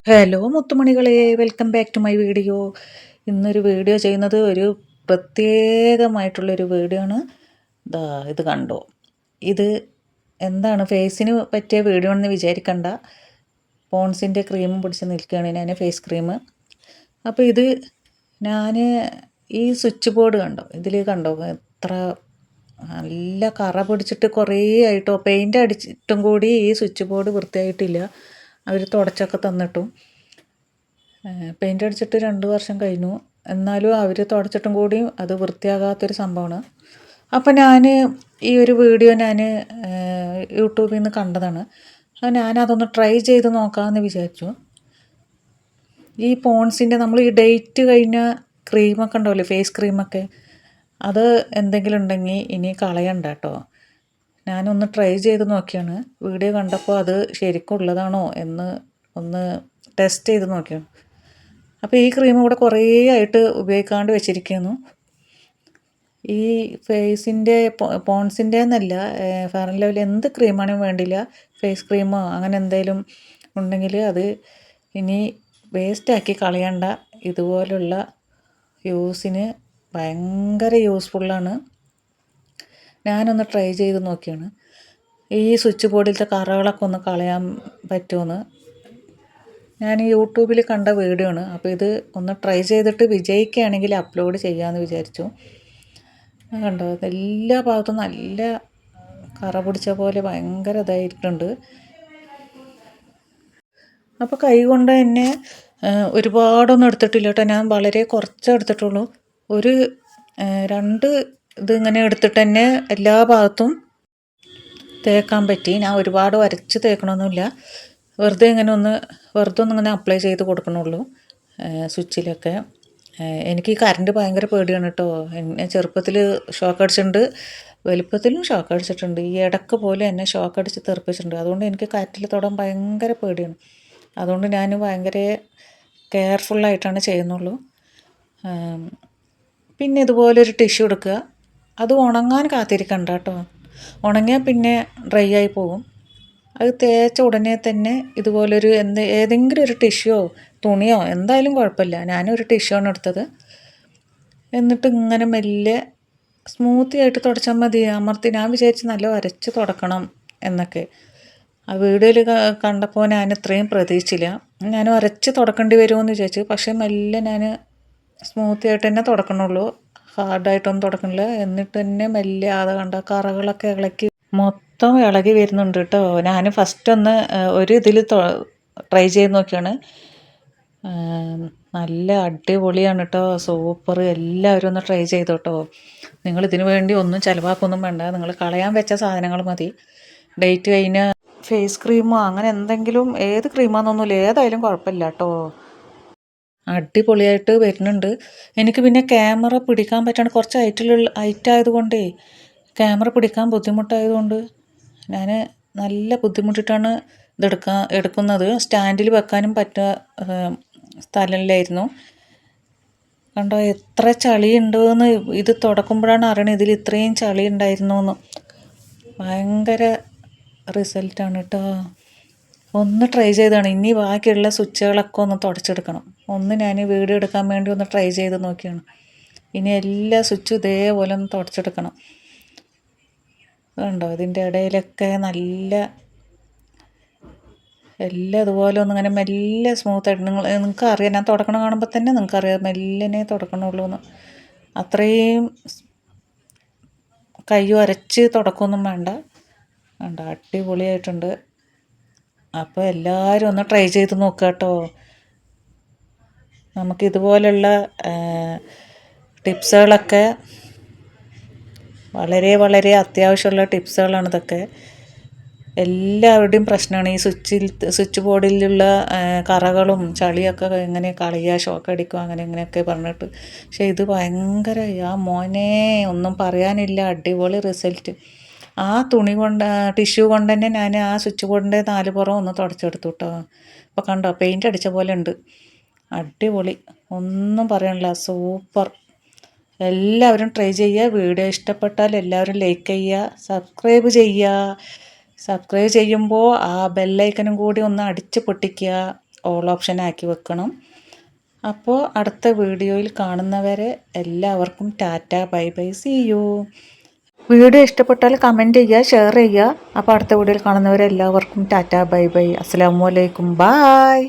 Hello മുത്തുമണികളെ, welcome back to my video. ഇന്നൊരു video ചെയ്യുന്നത് ഒരു പ്രത്യേകമായിട്ടുള്ളൊരു വീഡിയോ ആണ്. ദാ ഇത് കണ്ടോ, ഇത് എന്താണ് ഫേസിന് പറ്റിയ വീഡിയോ ആണെന്ന് വിചാരിക്കണ്ട. പോൺസിൻ്റെ ക്രീമും പിടിച്ച് നിൽക്കുകയാണ് ഞാൻ, ഫേസ് ക്രീം. അപ്പോൾ ഇത് ഞാൻ ഈ സ്വിച്ച് ബോർഡ് കണ്ടോ, ഇതിൽ കണ്ടോ എത്ര നല്ല കറ പിടിച്ചിട്ട് കുറേ ആയിട്ടോ, പെയിൻ്റ് അടിച്ചിട്ടും കൂടി ഈ സ്വിച്ച് ബോർഡ് വൃത്തിയായിട്ടില്ല. അവർ തുടച്ചൊക്കെ തന്നിട്ടും പെയിൻ്റ് അടിച്ചിട്ട് 2 വർഷം കഴിഞ്ഞു. എന്നാലും അവർ തുടച്ചിട്ടും കൂടി അത് വൃത്തിയാകാത്തൊരു സംഭവമാണ്. അപ്പോൾ ഞാൻ ഈ ഒരു വീഡിയോ ഞാൻ യൂട്യൂബിൽ നിന്ന് കണ്ടതാണ്. ഞാനതൊന്ന് ട്രൈ ചെയ്ത് നോക്കാമെന്ന് വിചാരിച്ചു. ഈ പോൺസിൻ്റെ നമ്മൾ ഈ ഡേറ്റ് കഴിഞ്ഞ ക്രീമൊക്കെ ഉണ്ടാവില്ലേ, ഫേസ് ക്രീമൊക്കെ, അത് എന്തെങ്കിലും ഉണ്ടെങ്കിൽ ഇനി കളയണ്ട കേട്ടോ. ഞാനൊന്ന് ട്രൈ ചെയ്ത് നോക്കിയാണ്. വീഡിയോ കണ്ടപ്പോൾ അത് ശരിക്കും ഉള്ളതാണോ എന്ന് ഒന്ന് ടെസ്റ്റ് ചെയ്ത് നോക്കിയാണ്. അപ്പോൾ ഈ ക്രീം ഇവിടെ കുറേ ആയിട്ട് ഉപയോഗിക്കാണ്ട് വെച്ചിരിക്കുന്നു. ഈ ഫേസിൻ്റെ പോൺസിൻ്റെ എന്നല്ല, ഫെയർ ആൻഡ് ലവ്ലി എന്ത് ക്രീമാണെങ്കിലും വേണ്ടില്ല, ഫേസ് ക്രീമോ അങ്ങനെ എന്തെങ്കിലും ഉണ്ടെങ്കിൽ അത് ഇനി വേസ്റ്റാക്കി കളയണ്ട. ഇതുപോലുള്ള യൂസിന് ഭയങ്കര യൂസ്ഫുള്ളാണ്. ഞാനൊന്ന് ട്രൈ ചെയ്ത് നോക്കിയാണ്. ഈ സ്വിച്ച് ബോർഡിലത്തെ കറകളൊക്കെ ഒന്ന് കളയാൻ പറ്റുമെന്ന് ഞാൻ യൂട്യൂബിൽ കണ്ട വീഡിയോ ആണ്. അപ്പോൾ ഇത് ഒന്ന് ട്രൈ ചെയ്തിട്ട് വിജയിക്കുകയാണെങ്കിൽ അപ്ലോഡ് ചെയ്യാമെന്ന് വിചാരിച്ചു. കണ്ടോ, എല്ലാ ഭാഗത്തും നല്ല കറ പിടിച്ച പോലെ ഭയങ്കര ഇതായിട്ടുണ്ട്. അപ്പോൾ കൈ കൊണ്ട് തന്നെ ഒരുപാടൊന്നും എടുത്തിട്ടില്ല കേട്ടോ. ഞാൻ വളരെ കുറച്ചേ എടുത്തിട്ടുള്ളൂ. ഒരു 2 ഇതിങ്ങനെ എടുത്തിട്ട് തന്നെ എല്ലാ ഭാഗത്തും തേക്കാൻ പറ്റി. ഞാൻ ഒരുപാട് വരച്ച് തേക്കണമൊന്നുമില്ല. വെറുതെ ഒന്നിങ്ങനെ അപ്ലൈ ചെയ്ത് കൊടുക്കണുള്ളൂ സ്വിച്ചിലൊക്കെ. എനിക്ക് ഈ കറണ്ട് ഭയങ്കര പേടിയാണ് കേട്ടോ. എന്നെ ചെറുപ്പത്തിൽ ഷോക്ക് അടിച്ചിട്ടുണ്ട്, വലുപ്പത്തിലും ഷോക്ക് അടിച്ചിട്ടുണ്ട്. ഈ ഇടക്ക് പോലെ എന്നെ ഷോക്ക് അടിച്ച് തെറിപ്പിച്ചിട്ടുണ്ട്. അതുകൊണ്ട് എനിക്ക് കാറ്റിൽ തൊടാൻ ഭയങ്കര പേടിയാണ്. അതുകൊണ്ട് ഞാൻ ഭയങ്കര കെയർഫുള്ളായിട്ടാണ് ചെയ്യുന്നുള്ളൂ. പിന്നെ ഇതുപോലൊരു ടിഷ്യൂ എടുക്കുക. അത് ഉണങ്ങാൻ കാത്തിരിക്കണ്ട കേട്ടോ. ഉണങ്ങിയാൽ പിന്നെ ഡ്രൈ ആയി പോകും. അത് തേച്ച ഉടനെ തന്നെ ഇതുപോലൊരു ഏതെങ്കിലും ഒരു ടിഷ്യൂയോ തുണിയോ എന്തായാലും കുഴപ്പമില്ല. ഞാനൊരു ടിഷ്യൂ ആണ് എടുത്തത്. എന്നിട്ട് ഇങ്ങനെ മെല്ലെ സ്മൂത്തി ആയിട്ട് തുടച്ചാൽ മതി. അമർത്തി, ഞാൻ വിചാരിച്ച് നല്ല വരച്ച് തുടക്കണം എന്നൊക്കെ. ആ വീഡിയോയിൽ കണ്ടപ്പോൾ ഞാൻ ഇത്രയും പ്രതീക്ഷിച്ചില്ല. ഞാൻ വരച്ച് തുടക്കേണ്ടി വരുമെന്ന് വിചാരിച്ചു. പക്ഷേ മെല്ലെ ഞാൻ സ്മൂത്തി ആയിട്ട് തന്നെ തുടക്കണുള്ളൂ, ഹാർഡായിട്ടൊന്നും തുടക്കണില്ല. എന്നിട്ട് തന്നെ മെല്ലെ അത് കണ്ട കറകളൊക്കെ ഇളക്കി മൊത്തം ഇളകി വരുന്നുണ്ട് കേട്ടോ. ഞാൻ ഫസ്റ്റ് ഒരു ഇതിൽ ട്രൈ ചെയ്ത് നോക്കിയാണ്. നല്ല അടിപൊളിയാണ് കേട്ടോ, സൂപ്പർ. എല്ലാവരും ഒന്ന് ട്രൈ ചെയ്തു കേട്ടോ. നിങ്ങൾ ഇതിനു വേണ്ടി ഒന്നും ചിലവാക്കൊന്നും വേണ്ട. നിങ്ങൾ കളയാൻ വെച്ച സാധനങ്ങൾ മതി. ഡേറ്റ് കഴിഞ്ഞ ഫേസ് ക്രീമോ അങ്ങനെ എന്തെങ്കിലും, ഏത് ക്രീമാണെന്നൊന്നുമില്ല, ഏതായാലും കുഴപ്പമില്ല കേട്ടോ. അടിപൊളിയായിട്ട് വരുന്നുണ്ട്. എനിക്ക് പിന്നെ ക്യാമറ പിടിക്കാൻ പറ്റാണ്ട് കുറച്ച് ഹൈറ്റായതുകൊണ്ടേ ക്യാമറ പിടിക്കാൻ ബുദ്ധിമുട്ടായതുകൊണ്ട് ഞാൻ നല്ല ബുദ്ധിമുട്ടിട്ടാണ് എടുക്കുന്നത്. സ്റ്റാൻഡിൽ വെക്കാനും സ്ഥലമില്ലായിരുന്നു. കണ്ടോ എത്ര ചളി ഉണ്ടെന്ന് ഇത് തുടക്കുമ്പോഴാണ് അറിയണത് ഇതിൽ ഇത്രയും ചളി ഉണ്ടായിരുന്നു എന്ന്. ഭയങ്കര റിസൾട്ടാണ് കേട്ടോ. ഒന്ന് ട്രൈ ചെയ്താണ്. ഇനി ബാക്കിയുള്ള സ്വിച്ചുകളൊക്കെ ഒന്ന് തുടച്ചെടുക്കണം. ഞാൻ വീഡിയോ എടുക്കാൻ വേണ്ടി ഒന്ന് ട്രൈ ചെയ്ത് നോക്കിയാണ്. ഇനി എല്ലാ സ്വിച്ചും ഇതേപോലെ ഒന്ന് തുടച്ചെടുക്കണം. കണ്ടോ, ഇതിൻ്റെ ഇടയിലൊക്കെ എല്ലാം ഇതുപോലെ ഒന്നിങ്ങനെ മെല്ലെ സ്മൂത്തായിട്ട് നിങ്ങൾക്ക് അറിയാം. ഞാൻ തുടക്കണം കാണുമ്പോൾ തന്നെ നിങ്ങൾക്കറിയാം മെല്ലനെ തുടക്കണുള്ളൂ എന്ന്. അത്രയും കൈ അരച്ച് തുടക്കമൊന്നും വേണ്ട. കണ്ടോ, അടിപൊളിയായിട്ടുണ്ട്. അപ്പോൾ എല്ലാവരും ഒന്ന് ട്രൈ ചെയ്ത് നോക്കുക കേട്ടോ. നമുക്കിതുപോലുള്ള ടിപ്സുകളൊക്കെ വളരെ വളരെ അത്യാവശ്യമുള്ള ടിപ്സുകളാണ് ഇതൊക്കെ. എല്ലാവരുടെയും പ്രശ്നമാണ് ഈ സ്വിച്ച് ബോർഡിലുള്ള കറകളും ചളിയൊക്കെ എങ്ങനെ കളയുക, ഷോക്ക് അടിക്കുക, അങ്ങനെ ഇങ്ങനെയൊക്കെ പറഞ്ഞിട്ട്. പക്ഷേ ഇത് ഭയങ്കര, ആ മോനെ ഒന്നും പറയാനില്ല, അടിപൊളി റിസൾട്ട്. ആ തുണി കൊണ്ട്, ടിഷ്യൂ കൊണ്ട് തന്നെ ഞാൻ ആ സ്വിച്ച് ബോർഡിൻ്റെ 4 പുറം ഒന്ന് തുടച്ചെടുത്തു കേട്ടോ. അപ്പോൾ കണ്ടോ, പെയിൻ്റ് അടിച്ച പോലെ ഉണ്ട്. അടിപൊളി, ഒന്നും പറയാനില്ല, സൂപ്പർ. എല്ലാവരും ട്രൈ ചെയ്യുക. വീഡിയോ ഇഷ്ടപ്പെട്ടാൽ എല്ലാവരും ലൈക്ക് ചെയ്യുക, സബ്സ്ക്രൈബ് ചെയ്യുക. സബ്സ്ക്രൈബ് ചെയ്യുമ്പോൾ ആ ബെല്ലൈക്കനും കൂടി ഒന്ന് അടിച്ച് പൊട്ടിക്കുക. ഓൾ ഓപ്ഷൻ ആക്കി വെക്കണം. അപ്പോൾ അടുത്ത വീഡിയോയിൽ കാണുന്നവരെ എല്ലാവർക്കും ടാറ്റ bye bye, see you. Video ഇഷ്ടപ്പെട്ടാൽ കമൻറ്റ് ചെയ്യുക, ഷെയർ ചെയ്യുക. അപ്പോൾ അടുത്ത വീഡിയോയിൽ കാണുന്നവരെ എല്ലാവർക്കും ടാറ്റ ബൈ ബൈ, അസ്സലാമു അലൈക്കും, ബായ്.